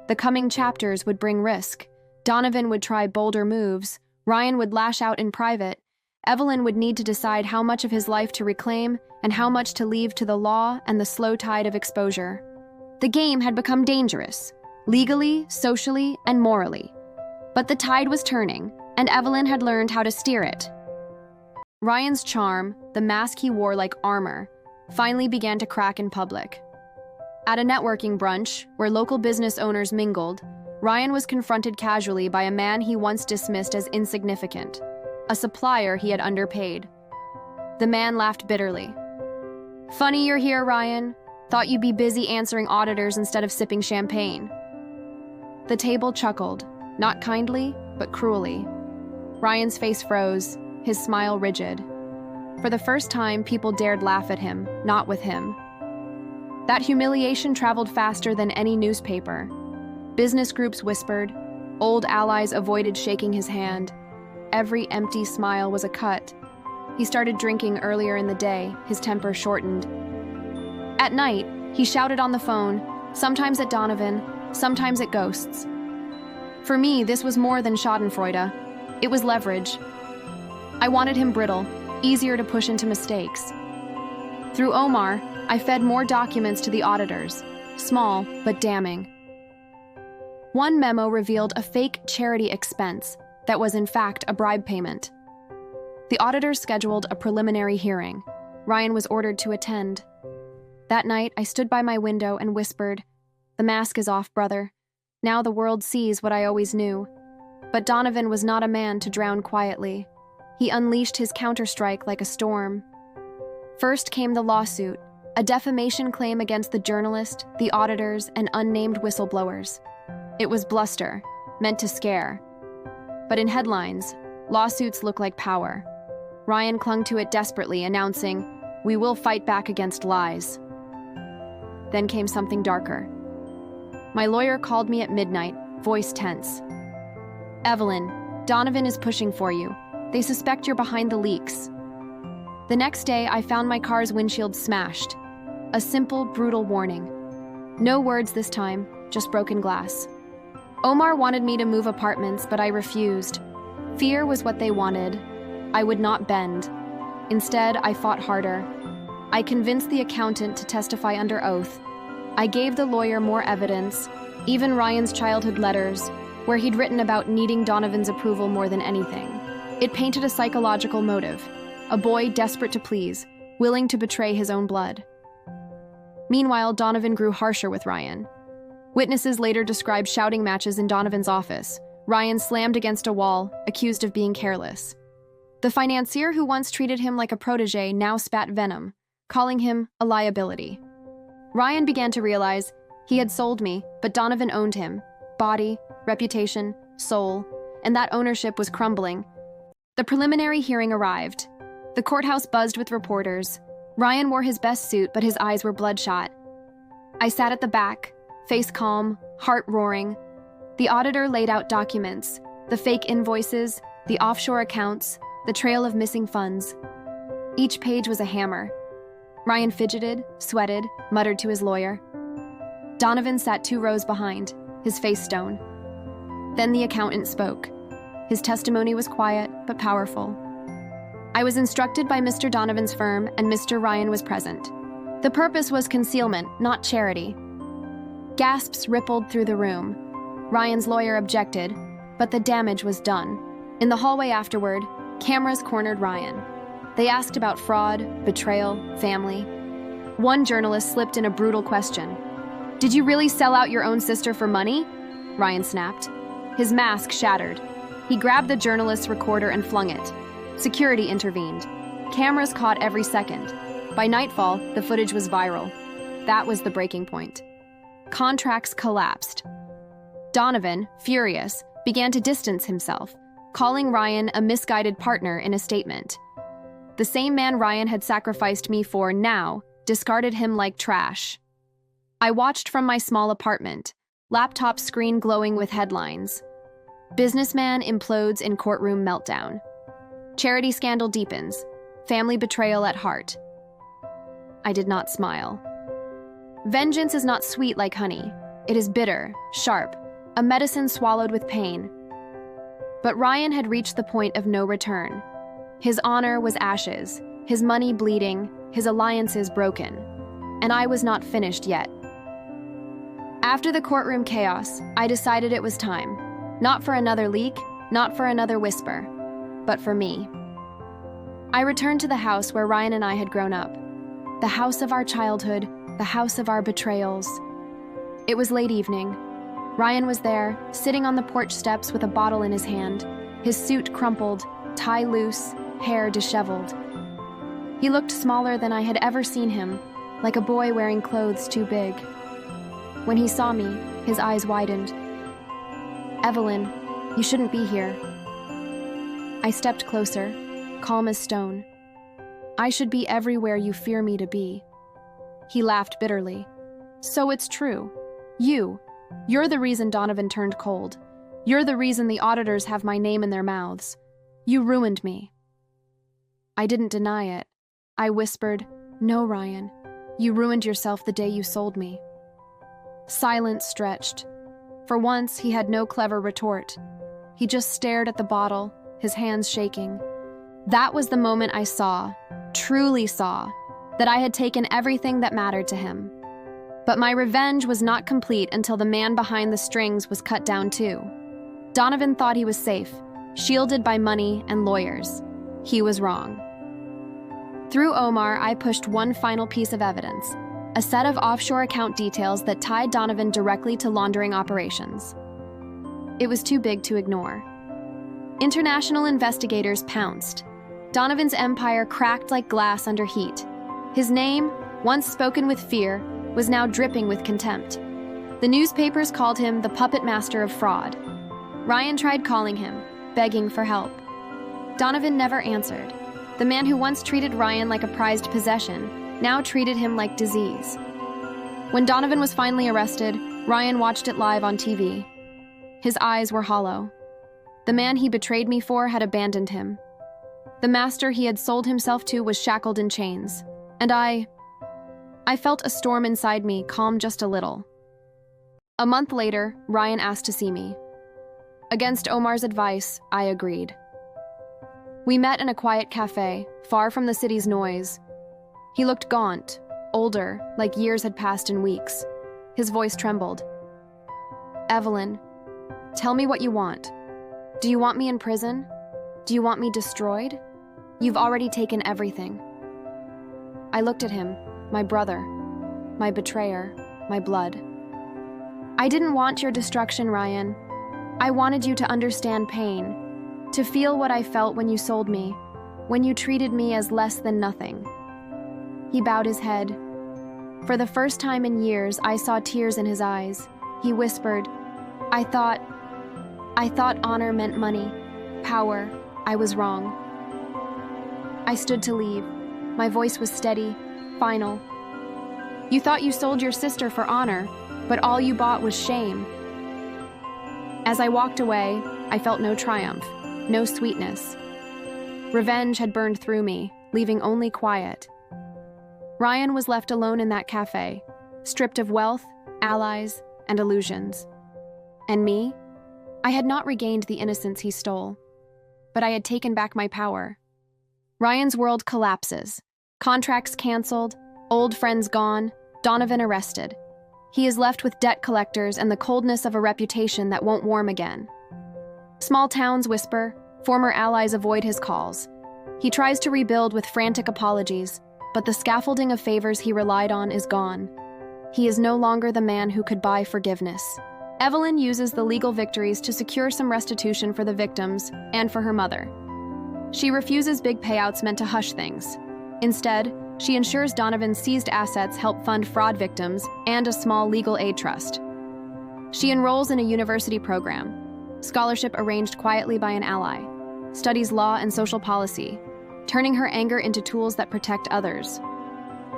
[SPEAKER 1] The coming chapters would bring risk. Donovan would try bolder moves, Ryan would lash out in private, Evelyn would need to decide how much of his life to reclaim and how much to leave to the law and the slow tide of exposure. The game had become dangerous, legally, socially, and morally. But the tide was turning, and Evelyn had learned how to steer it. Ryan's charm, the mask he wore like armor, finally began to crack in public. At a networking brunch, where local business owners mingled, Ryan was confronted casually by a man he once dismissed as insignificant, a supplier he had underpaid. The man laughed bitterly. "Funny you're here, Ryan. Thought you'd be busy answering auditors instead of sipping champagne." The table chuckled, not kindly, but cruelly. Ryan's face froze, his smile rigid. For the first time, people dared laugh at him, not with him. That humiliation traveled faster than any newspaper. Business groups whispered. Old allies avoided shaking his hand. Every empty smile was a cut. He started drinking earlier in the day, his temper shortened. At night, he shouted on the phone, sometimes at Donovan, sometimes at ghosts. For me, this was more than schadenfreude. It was leverage. I wanted him brittle, easier to push into mistakes. Through Omar, I fed more documents to the auditors, small but damning. One memo revealed a fake charity expense that was in fact a bribe payment. The auditors scheduled a preliminary hearing. Ryan was ordered to attend. That night, I stood by my window and whispered, "The mask is off, brother. Now the world sees what I always knew." But Donovan was not a man to drown quietly. He unleashed his counterstrike like a storm. First came the lawsuit, a defamation claim against the journalist, the auditors, and unnamed whistleblowers. It was bluster, meant to scare. But in headlines, lawsuits look like power. Ryan clung to it desperately, announcing, "We will fight back against lies." Then came something darker. My lawyer called me at midnight, voice tense. "Evelyn, Donovan is pushing for you. They suspect you're behind the leaks." The next day, I found my car's windshield smashed. A simple, brutal warning. No words this time, just broken glass. Omar wanted me to move apartments, but I refused. Fear was what they wanted. I would not bend. Instead, I fought harder. I convinced the accountant to testify under oath. I gave the lawyer more evidence, even Ryan's childhood letters, where he'd written about needing Donovan's approval more than anything. It painted a psychological motive, a boy desperate to please, willing to betray his own blood. Meanwhile, Donovan grew harsher with Ryan. Witnesses later described shouting matches in Donovan's office. Ryan slammed against a wall, accused of being careless. The financier who once treated him like a protege now spat venom, calling him a liability. Ryan began to realize he had sold me, but Donovan owned him. Body, reputation, soul, and that ownership was crumbling. The preliminary hearing arrived. The courthouse buzzed with reporters. Ryan wore his best suit, but his eyes were bloodshot. I sat at the back, face calm, heart roaring. The auditor laid out documents, the fake invoices, the offshore accounts, the trail of missing funds. Each page was a hammer. Ryan fidgeted, sweated, muttered to his lawyer. Donovan sat 2 rows behind, his face stone. Then the accountant spoke. His testimony was quiet but powerful. I was instructed by Mr. Donovan's firm, and Mr. Ryan was present. The purpose was concealment, not charity. Gasps rippled through the room. Ryan's lawyer objected, but the damage was done. In the hallway afterward, cameras cornered Ryan. They asked about fraud, betrayal, family. One journalist slipped in a brutal question. "Did you really sell out your own sister for money?" Ryan snapped. His mask shattered. He grabbed the journalist's recorder and flung it. Security intervened. Cameras caught every second. By nightfall, the footage was viral. That was the breaking point. Contracts collapsed. Donovan, furious, began to distance himself, calling Ryan a misguided partner in a statement. The same man Ryan had sacrificed me for now discarded him like trash. I watched from my small apartment, laptop screen glowing with headlines. Businessman implodes in courtroom meltdown. Charity scandal deepens. Family betrayal at heart. I did not smile. Vengeance is not sweet like honey. It is bitter, sharp, a medicine swallowed with pain. But Ryan had reached the point of no return. His honor was ashes, his money bleeding, his alliances broken. And I was not finished yet. After the courtroom chaos, I decided it was time. Not for another leak, not for another whisper, but for me. I returned to the house where Ryan and I had grown up. The house of our childhood, the house of our betrayals. It was late evening. Ryan was there, sitting on the porch steps with a bottle in his hand, his suit crumpled, tie loose, hair disheveled. He looked smaller than I had ever seen him, like a boy wearing clothes too big. When he saw me, his eyes widened. "Evelyn, you shouldn't be here." I stepped closer, calm as stone. "I should be everywhere you fear me to be." He laughed bitterly. "So it's true. You're the reason Donovan turned cold. You're the reason the auditors have my name in their mouths. You ruined me." I didn't deny it. I whispered, "No, Ryan. You ruined yourself the day you sold me." Silence stretched. For once, he had no clever retort. He just stared at the bottle, his hands shaking. That was the moment I saw, truly saw, that I had taken everything that mattered to him. But my revenge was not complete until the man behind the strings was cut down too. Donovan thought he was safe, shielded by money and lawyers. He was wrong. Through Omar, I pushed one final piece of evidence, a set of offshore account details that tied Donovan directly to laundering operations. It was too big to ignore. International investigators pounced. Donovan's empire cracked like glass under heat. His name, once spoken with fear, was now dripping with contempt. The newspapers called him the puppet master of fraud. Ryan tried calling him, begging for help. Donovan never answered. The man who once treated Ryan like a prized possession now treated him like disease. When Donovan was finally arrested, Ryan watched it live on TV. His eyes were hollow. The man he betrayed me for had abandoned him. The master he had sold himself to was shackled in chains. And I felt a storm inside me calm just a little. A month later, Ryan asked to see me. Against Omar's advice, I agreed. We met in a quiet cafe, far from the city's noise. He looked gaunt, older, like years had passed in weeks. His voice trembled. "Evelyn, tell me what you want. Do you want me in prison? Do you want me destroyed? You've already taken everything. I looked at him, my brother, my betrayer, my blood. I didn't want your destruction, Ryan. I wanted you to understand pain, to feel what I felt when you sold me, when you treated me as less than nothing. He bowed his head. For the first time in years, I saw tears in his eyes. He whispered, I thought honor meant money, power. I was wrong. I stood to leave. My voice was steady, final. You thought you sold your sister for honor, but all you bought was shame. As I walked away, I felt no triumph, no sweetness. Revenge had burned through me, leaving only quiet. Ryan was left alone in that cafe, stripped of wealth, allies, and illusions. And me? I had not regained the innocence he stole, but I had taken back my power. Ryan's world collapses. Contracts canceled, old friends gone, Donovan arrested. He is left with debt collectors and the coldness of a reputation that won't warm again. Small towns whisper, former allies avoid his calls. He tries to rebuild with frantic apologies, but the scaffolding of favors he relied on is gone. He is no longer the man who could buy forgiveness. Evelyn uses the legal victories to secure some restitution for the victims and for her mother. She refuses big payouts meant to hush things. Instead, she ensures Donovan's seized assets help fund fraud victims and a small legal aid trust. She enrolls in a university program, scholarship arranged quietly by an ally, studies law and social policy, turning her anger into tools that protect others.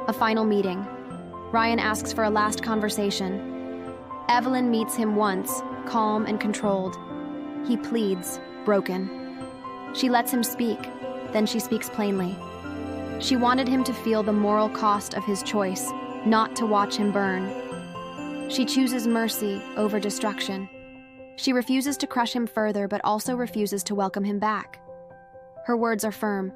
[SPEAKER 1] A final meeting. Ryan asks for a last conversation. Evelyn meets him once, calm and controlled. He pleads, broken. She lets him speak, then she speaks plainly. She wanted him to feel the moral cost of his choice, not to watch him burn. She chooses mercy over destruction. She refuses to crush him further, but also refuses to welcome him back. Her words are firm.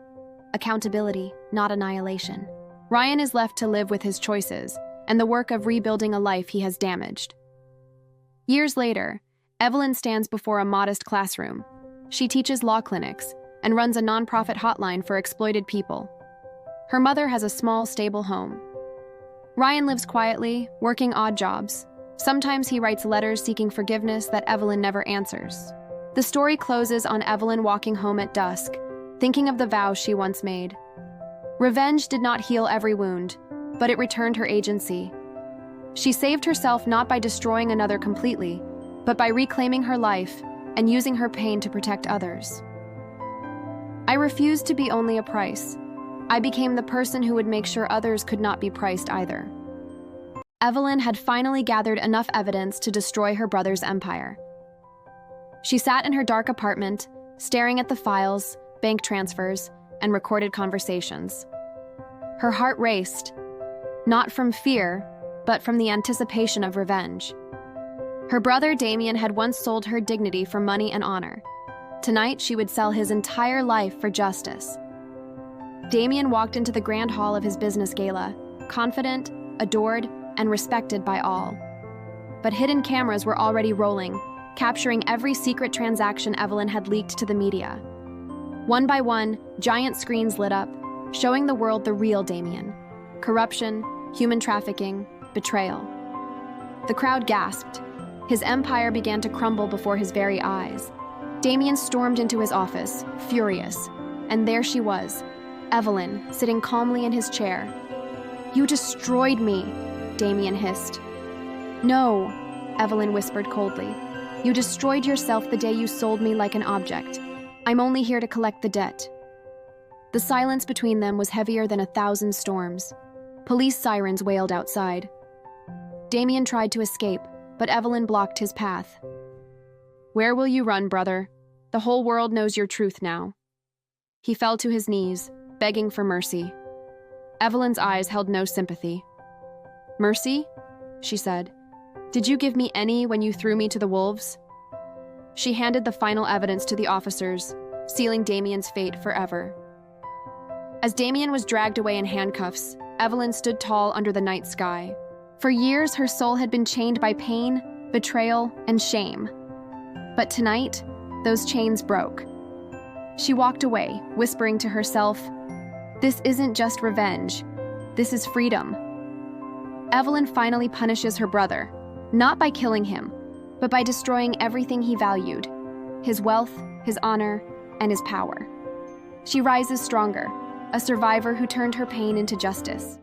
[SPEAKER 1] Accountability, not annihilation. Ryan is left to live with his choices and the work of rebuilding a life he has damaged. Years later, Evelyn stands before a modest classroom. She teaches law clinics and runs a nonprofit hotline for exploited people. Her mother has a small, stable home. Ryan lives quietly, working odd jobs. Sometimes he writes letters seeking forgiveness that Evelyn never answers. The story closes on Evelyn walking home at dusk, thinking of the vows she once made. Revenge did not heal every wound, but it returned her agency. She saved herself not by destroying another completely, but by reclaiming her life and using her pain to protect others. I refused to be only a price. I became the person who would make sure others could not be priced either. Evelyn had finally gathered enough evidence to destroy her brother's empire. She sat in her dark apartment, staring at the files, bank transfers, and recorded conversations. Her heart raced, not from fear, but from the anticipation of revenge. Her brother Damien had once sold her dignity for money and honor. Tonight, she would sell his entire life for justice. Damien walked into the grand hall of his business gala, confident, adored, and respected by all. But hidden cameras were already rolling, capturing every secret transaction Evelyn had leaked to the media. One by one, giant screens lit up, showing the world the real Damien. Corruption, human trafficking, betrayal. The crowd gasped. His empire began to crumble before his very eyes. Damien stormed into his office, furious, and there she was, Evelyn, sitting calmly in his chair. "You destroyed me," Damien hissed. "No," Evelyn whispered coldly. "You destroyed yourself the day you sold me like an object. I'm only here to collect the debt." The silence between them was heavier than 1,000 storms. Police sirens wailed outside. Damien tried to escape, but Evelyn blocked his path. "Where will you run, brother? The whole world knows your truth now." He fell to his knees, begging for mercy. Evelyn's eyes held no sympathy. "Mercy?" she said. "Did you give me any when you threw me to the wolves?" She handed the final evidence to the officers, sealing Damien's fate forever. As Damien was dragged away in handcuffs, Evelyn stood tall under the night sky. For years, her soul had been chained by pain, betrayal, and shame. But tonight, those chains broke. She walked away, whispering to herself, "This isn't just revenge. This is freedom." Evelyn finally punishes her brother, not by killing him, but by destroying everything he valued: his wealth, his honor, and his power. She rises stronger, a survivor who turned her pain into justice.